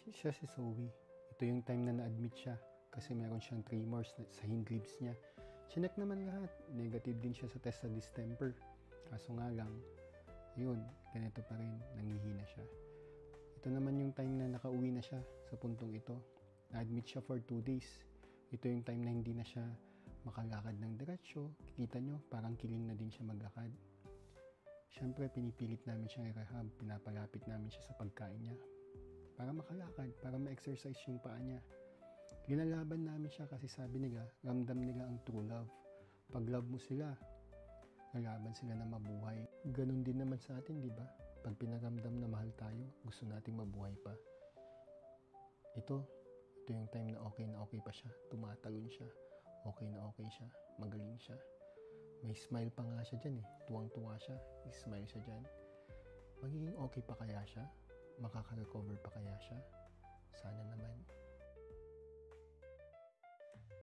Siya si Zoe. Ito yung time na na-admit siya kasi meron siyang tremors sa hind leaves niya. Chinek naman lahat. Negative din siya sa test sa distemper. Kaso nga lang, yun, ganito pa rin, nanghihina siya. Ito naman yung time na nakauwi na siya sa puntong ito. Na-admit siya for 2 days. Ito yung time na hindi na siya makalakad ng diretsyo. Kikita nyo, parang kiling na din siya maglakad. Siyempre, pinipilit namin siyang i-rehab. Pinapalapit namin siya sa pagkain niya. Para makalakad, para ma-exercise yung paa niya. Linalaban namin siya kasi sabi nila, ramdam nila ang true love. Pag love mo sila, lalaban sila na mabuhay. Ganon din naman sa atin, di ba? Pag pinaramdam na mahal tayo, gusto nating mabuhay pa. Ito yung time na okay pa siya. Tumatalon siya. Okay na okay siya. Magaling siya. May smile pa nga siya dyan eh. Tuwang-tuwa siya. Smile siya dyan. Magiging okay pa kaya siya? Makaka-recover pa kaya siya? Sana naman.